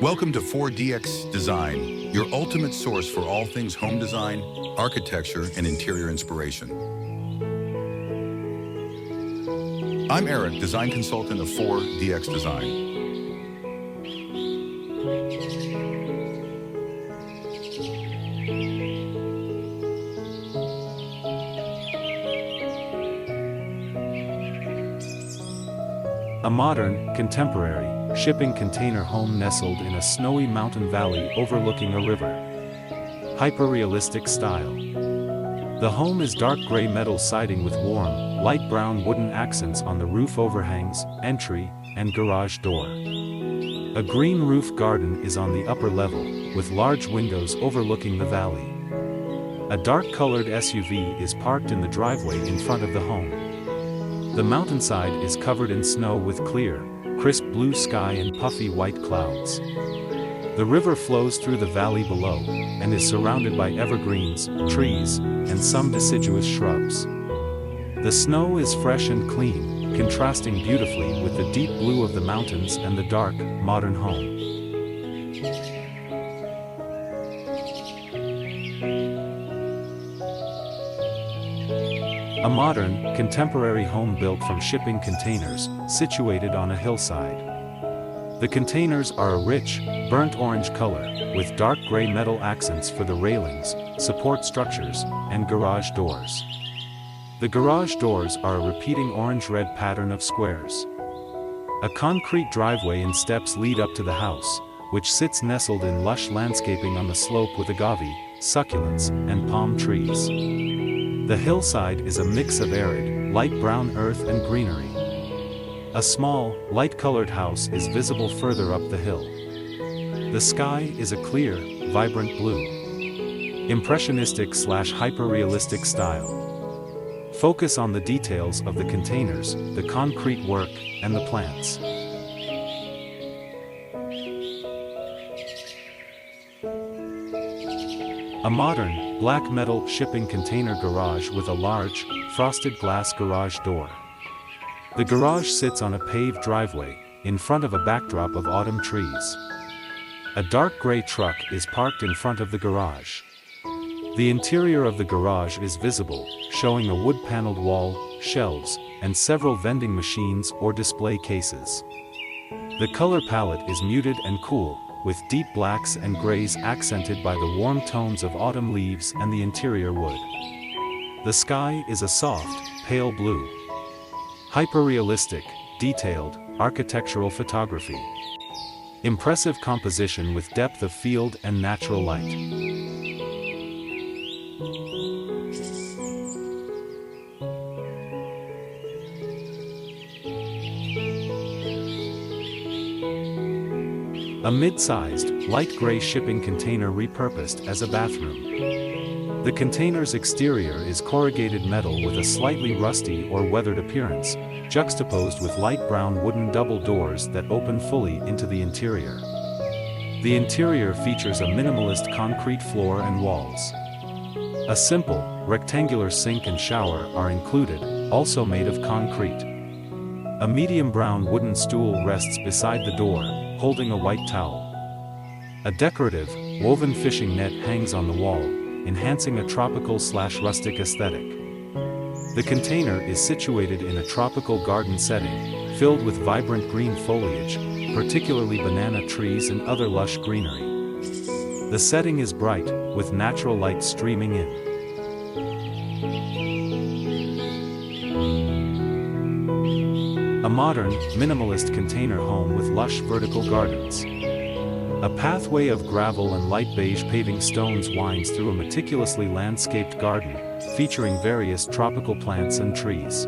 Welcome to 4DX Design, your ultimate source for all things home design, architecture, and interior inspiration. I'm Eric, design consultant of 4DX Design. A modern, contemporary, shipping container home nestled in a snowy mountain valley overlooking a river. Hyper-realistic style. The home is dark gray metal siding with warm, light brown wooden accents on the roof overhangs, entry, and garage door. A green roof garden is on the upper level, with large windows overlooking the valley. A dark-colored SUV is parked in the driveway in front of the home. The mountainside is covered in snow with clear, crisp blue sky and puffy white clouds. The river flows through the valley below, and is surrounded by evergreens, trees, and some deciduous shrubs. The snow is fresh and clean, contrasting beautifully with the deep blue of the mountains and the dark, modern home. A modern, contemporary home built from shipping containers, situated on a hillside. The containers are a rich, burnt orange color, with dark gray metal accents for the railings, support structures, and garage doors. The garage doors are a repeating orange-red pattern of squares. A concrete driveway and steps lead up to the house, which sits nestled in lush landscaping on the slope with agave, succulents, and palm trees. The hillside is a mix of arid, light brown earth and greenery. A small, light-colored house is visible further up the hill. The sky is a clear, vibrant blue. Impressionistic/hyper-realistic style. Focus on the details of the containers, the concrete work, and the plants. A modern, black metal shipping container garage with a large, frosted glass garage door. The garage sits on a paved driveway, in front of a backdrop of autumn trees. A dark gray truck is parked in front of the garage. The interior of the garage is visible, showing a wood-paneled wall, shelves, and several vending machines or display cases. The color palette is muted and cool, with deep blacks and grays accented by the warm tones of autumn leaves and the interior wood. The sky is a soft, pale blue. Hyper-realistic, detailed, architectural photography. Impressive composition with depth of field and natural light. A mid-sized, light gray shipping container repurposed as a bathroom. The container's exterior is corrugated metal with a slightly rusty or weathered appearance, juxtaposed with light brown wooden double doors that open fully into the interior. The interior features a minimalist concrete floor and walls. A simple, rectangular sink and shower are included, also made of concrete. A medium brown wooden stool rests beside the door, holding a white towel. A decorative, woven fishing net hangs on the wall, enhancing a tropical/rustic aesthetic. The container is situated in a tropical garden setting, filled with vibrant green foliage, particularly banana trees and other lush greenery. The setting is bright, with natural light streaming in. A modern, minimalist container home with lush vertical gardens. A pathway of gravel and light beige paving stones winds through a meticulously landscaped garden, featuring various tropical plants and trees.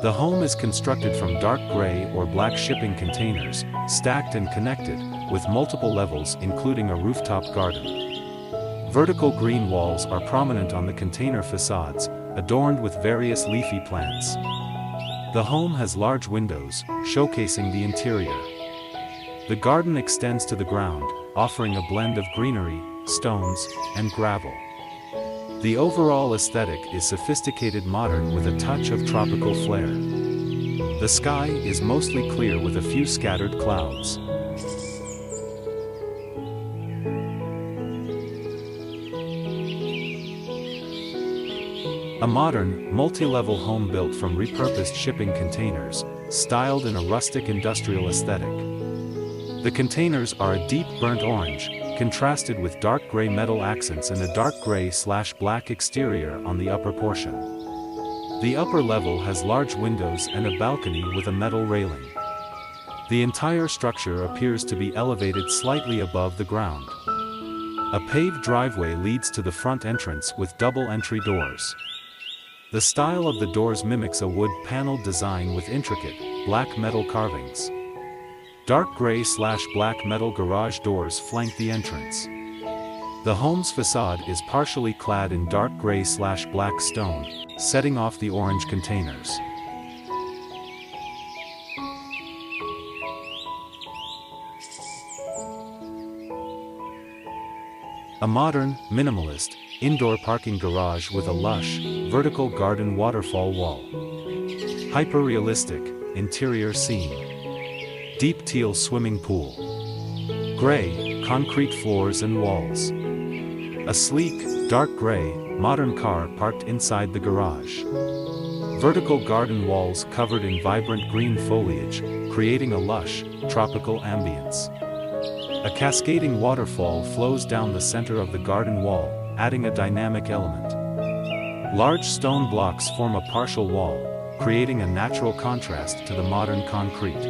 The home is constructed from dark gray or black shipping containers, stacked and connected, with multiple levels including a rooftop garden. Vertical green walls are prominent on the container facades, adorned with various leafy plants. The home has large windows, showcasing the interior. The garden extends to the ground, offering a blend of greenery, stones, and gravel. The overall aesthetic is sophisticated modern with a touch of tropical flair. The sky is mostly clear with a few scattered clouds. A modern, multi-level home built from repurposed shipping containers, styled in a rustic industrial aesthetic. The containers are a deep burnt orange, contrasted with dark gray metal accents and a dark gray/black exterior on the upper portion. The upper level has large windows and a balcony with a metal railing. The entire structure appears to be elevated slightly above the ground. A paved driveway leads to the front entrance with double entry doors. The style of the doors mimics a wood paneled design with intricate, black metal carvings. Dark gray/black metal garage doors flank the entrance. The home's facade is partially clad in dark gray/black stone, setting off the orange containers. A modern, minimalist, indoor parking garage with a lush, vertical garden waterfall wall. Hyper-realistic, interior scene. Deep teal swimming pool. Gray, concrete floors and walls. A sleek, dark gray, modern car parked inside the garage. Vertical garden walls covered in vibrant green foliage, creating a lush, tropical ambience. A cascading waterfall flows down the center of the garden wall, adding a dynamic element. Large stone blocks form a partial wall, creating a natural contrast to the modern concrete.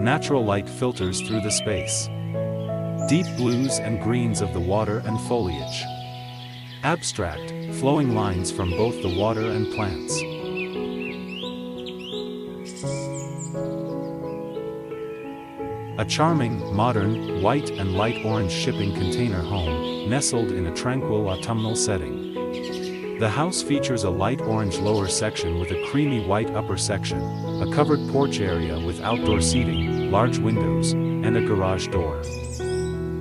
Natural light filters through the space. Deep blues and greens of the water and foliage. Abstract, flowing lines from both the water and plants. A charming, modern, white and light orange shipping container home, nestled in a tranquil autumnal setting. The house features a light orange lower section with a creamy white upper section, a covered porch area with outdoor seating, large windows, and a garage door.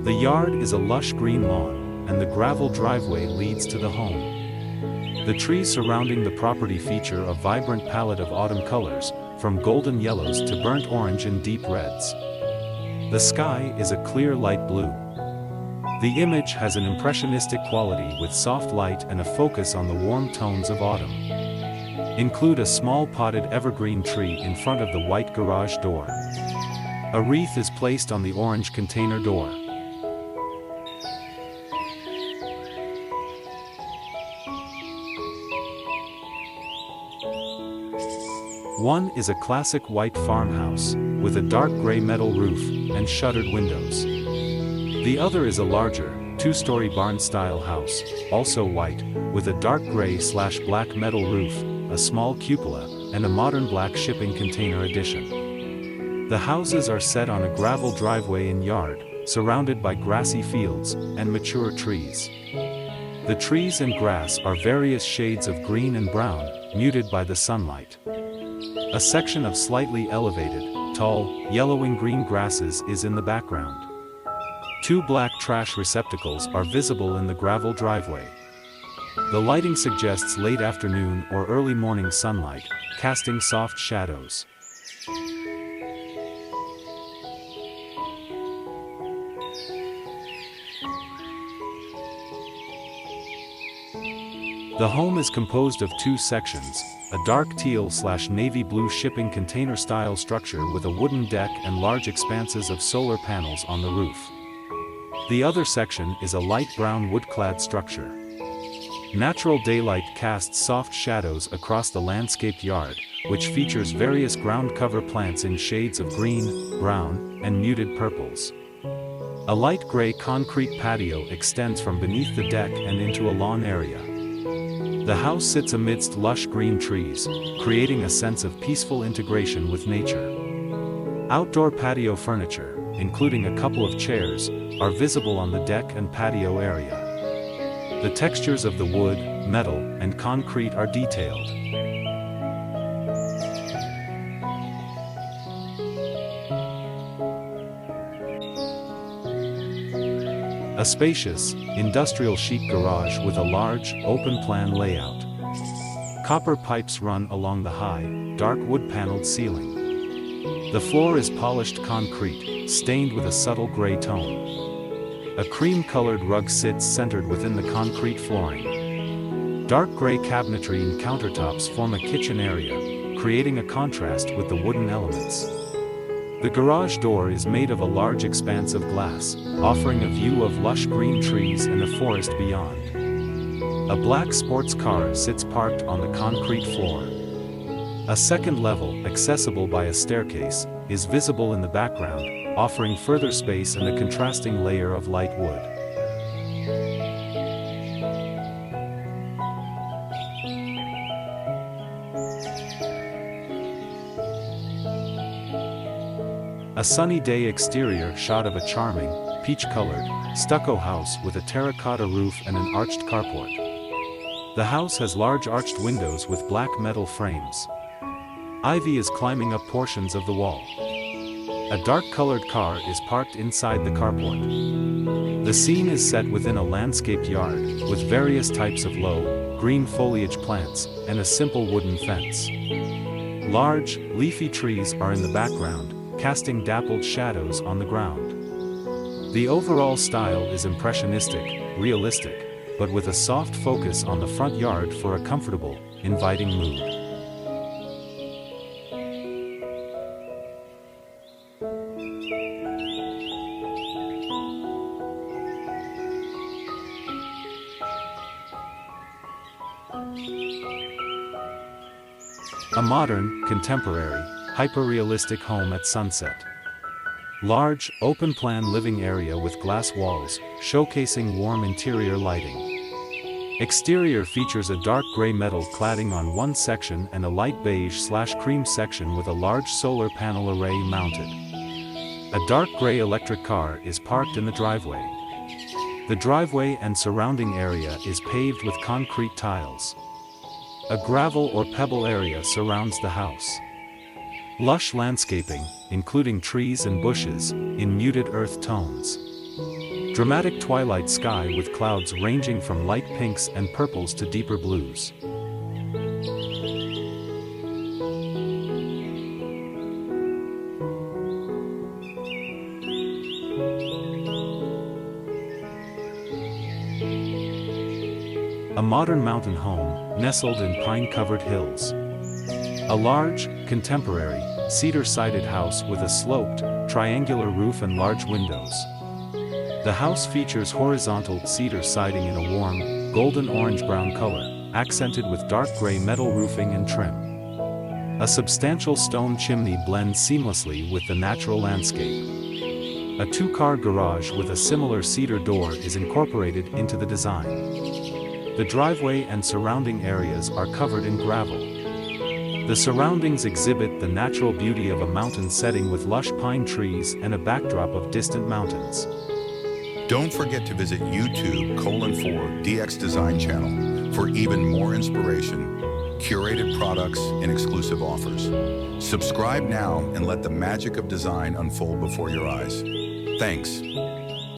The yard is a lush green lawn, and the gravel driveway leads to the home. The trees surrounding the property feature a vibrant palette of autumn colors, from golden yellows to burnt orange and deep reds. The sky is a clear light blue. The image has an impressionistic quality with soft light and a focus on the warm tones of autumn. Include a small potted evergreen tree in front of the white garage door. A wreath is placed on the orange container door. One is a classic white farmhouse, with a dark gray metal roof, and shuttered windows. The other is a larger, two-story barn-style house, also white, with a dark gray/black metal roof, a small cupola, and a modern black shipping container addition. The houses are set on a gravel driveway and yard, surrounded by grassy fields, and mature trees. The trees and grass are various shades of green and brown, muted by the sunlight. A section of slightly elevated, tall, yellowing green grasses is in the background. Two black trash receptacles are visible in the gravel driveway. The lighting suggests late afternoon or early morning sunlight, casting soft shadows. The home is composed of two sections, a dark teal/navy blue shipping container style structure with a wooden deck and large expanses of solar panels on the roof. The other section is a light brown wood-clad structure. Natural daylight casts soft shadows across the landscaped yard, which features various ground cover plants in shades of green, brown, and muted purples. A light gray concrete patio extends from beneath the deck and into a lawn area. The house sits amidst lush green trees, creating a sense of peaceful integration with nature. Outdoor patio furniture, including a couple of chairs, are visible on the deck and patio area. The textures of the wood, metal, and concrete are detailed. A spacious, industrial chic garage with a large, open-plan layout. Copper pipes run along the high, dark wood-paneled ceiling. The floor is polished concrete, stained with a subtle gray tone. A cream-colored rug sits centered within the concrete flooring. Dark gray cabinetry and countertops form a kitchen area, creating a contrast with the wooden elements. The garage door is made of a large expanse of glass, offering a view of lush green trees and a forest beyond. A black sports car sits parked on the concrete floor. A second level, accessible by a staircase, is visible in the background, offering further space and a contrasting layer of light wood. A sunny day exterior shot of a charming, peach-colored, stucco house with a terracotta roof and an arched carport. The house has large arched windows with black metal frames. Ivy is climbing up portions of the wall. A dark-colored car is parked inside the carport. The scene is set within a landscaped yard, with various types of low, green foliage plants, and a simple wooden fence. Large, leafy trees are in the background, casting dappled shadows on the ground. The overall style is impressionistic, realistic, but with a soft focus on the front yard for a comfortable, inviting mood. A modern, contemporary, hyper-realistic home at sunset. Large, open-plan living area with glass walls, showcasing warm interior lighting. Exterior features a dark gray metal cladding on one section and a light beige/cream section with a large solar panel array mounted. A dark gray electric car is parked in the driveway. The driveway and surrounding area is paved with concrete tiles. A gravel or pebble area surrounds the house. Lush landscaping, including trees and bushes, in muted earth tones. Dramatic twilight sky with clouds ranging from light pinks and purples to deeper blues. A modern mountain home, nestled in pine-covered hills. A large, contemporary, cedar-sided house with a sloped, triangular roof and large windows. The house features horizontal cedar siding in a warm, golden orange-brown color, accented with dark gray metal roofing and trim. A substantial stone chimney blends seamlessly with the natural landscape. A two-car garage with a similar cedar door is incorporated into the design. The driveway and surrounding areas are covered in gravel. The surroundings exhibit the natural beauty of a mountain setting with lush pine trees and a backdrop of distant mountains. Don't forget to visit YouTube:4DX Design channel for even more inspiration, curated products, and exclusive offers. Subscribe now and let the magic of design unfold before your eyes. Thanks.